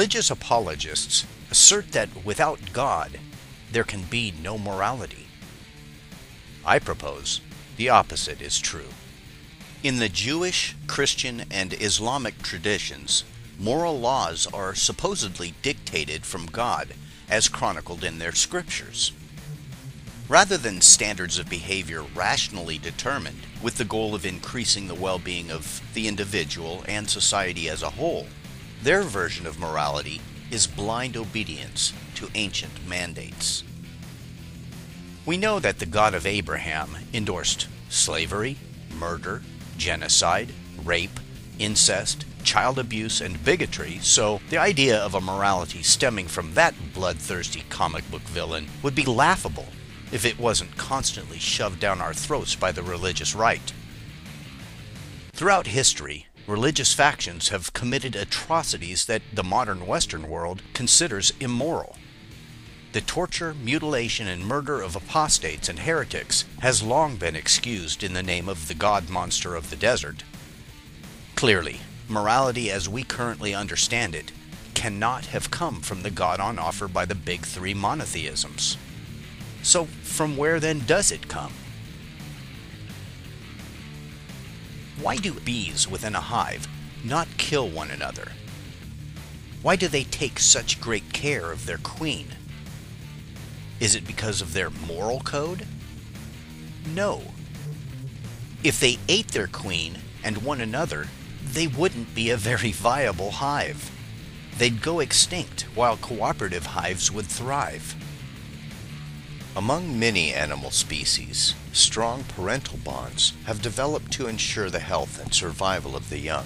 Religious apologists assert that without God, there can be no morality. I propose the opposite is true. In the Jewish, Christian, and Islamic traditions, moral laws are supposedly dictated from God, as chronicled in their scriptures. Rather than standards of behavior rationally determined with the goal of increasing the well-being of the individual and society as a whole, their version of morality is blind obedience to ancient mandates. We know that the God of Abraham endorsed slavery, murder, genocide, rape, incest, child abuse, and bigotry, so the idea of a morality stemming from that bloodthirsty comic book villain would be laughable if it wasn't constantly shoved down our throats by the religious right. Throughout history, religious factions have committed atrocities that the modern Western world considers immoral. The torture, mutilation, and murder of apostates and heretics has long been excused in the name of the god monster of the desert. Clearly, morality as we currently understand it cannot have come from the God on offer by the big three monotheisms. So from where then does it come? Why do bees within a hive not kill one another? Why do they take such great care of their queen? Is it because of their moral code? No. If they ate their queen and one another, they wouldn't be a very viable hive. They'd go extinct while cooperative hives would thrive. Among many animal species, strong parental bonds have developed to ensure the health and survival of the young.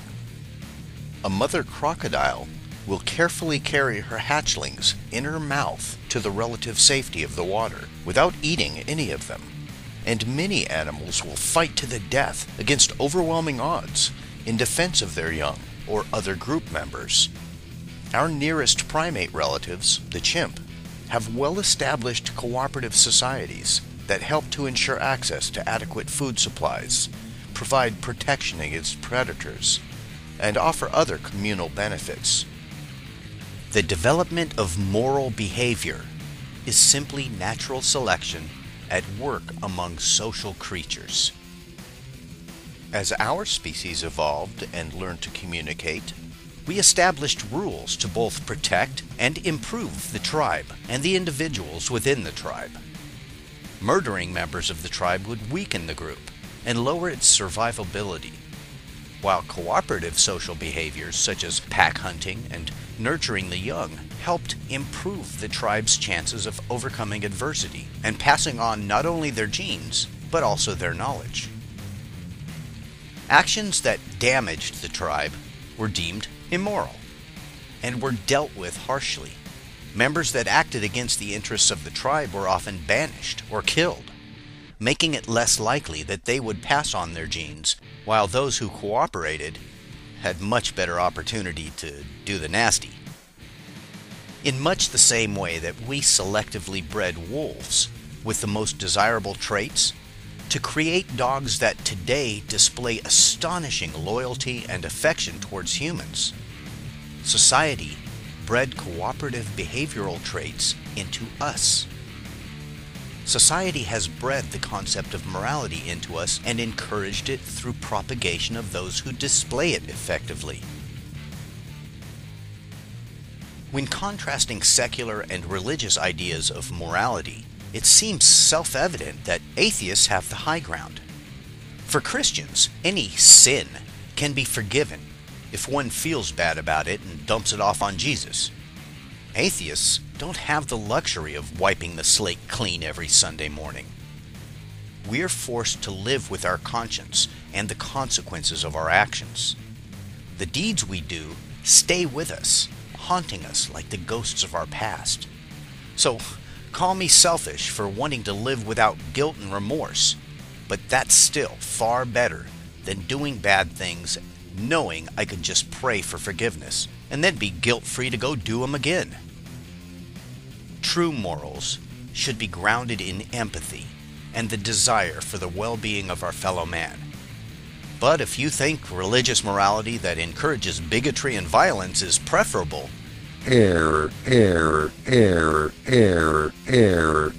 A mother crocodile will carefully carry her hatchlings in her mouth to the relative safety of the water without eating any of them. And many animals will fight to the death against overwhelming odds in defense of their young or other group members. Our nearest primate relatives, the chimp, have well-established cooperative societies that help to ensure access to adequate food supplies, provide protection against predators, and offer other communal benefits. The development of moral behavior is simply natural selection at work among social creatures. As our species evolved and learned to communicate, we established rules to both protect and improve the tribe and the individuals within the tribe. Murdering members of the tribe would weaken the group and lower its survivability, while cooperative social behaviors such as pack hunting and nurturing the young helped improve the tribe's chances of overcoming adversity and passing on not only their genes, but also their knowledge. Actions that damaged the tribe were deemed immoral and were dealt with harshly. Members that acted against the interests of the tribe were often banished or killed, making it less likely that they would pass on their genes, while those who cooperated had much better opportunity to do the nasty. In much the same way that we selectively bred wolves with the most desirable traits to create dogs that today display astonishing loyalty and affection towards humans, society bred cooperative behavioral traits into us. Society has bred the concept of morality into us and encouraged it through propagation of those who display it effectively. When contrasting secular and religious ideas of morality, it seems self-evident that atheists have the high ground. For Christians, any sin can be forgiven if one feels bad about it and dumps it off on Jesus. Atheists don't have the luxury of wiping the slate clean every Sunday morning. We're forced to live with our conscience and the consequences of our actions. The deeds we do stay with us, haunting us like the ghosts of our past. So, call me selfish for wanting to live without guilt and remorse, but that's still far better than doing bad things knowing I could just pray for forgiveness and then be guilt-free to go do them again. True morals should be grounded in empathy and the desire for the well-being of our fellow man. But if you think religious morality that encourages bigotry and violence is preferable, air, air, air, air, air.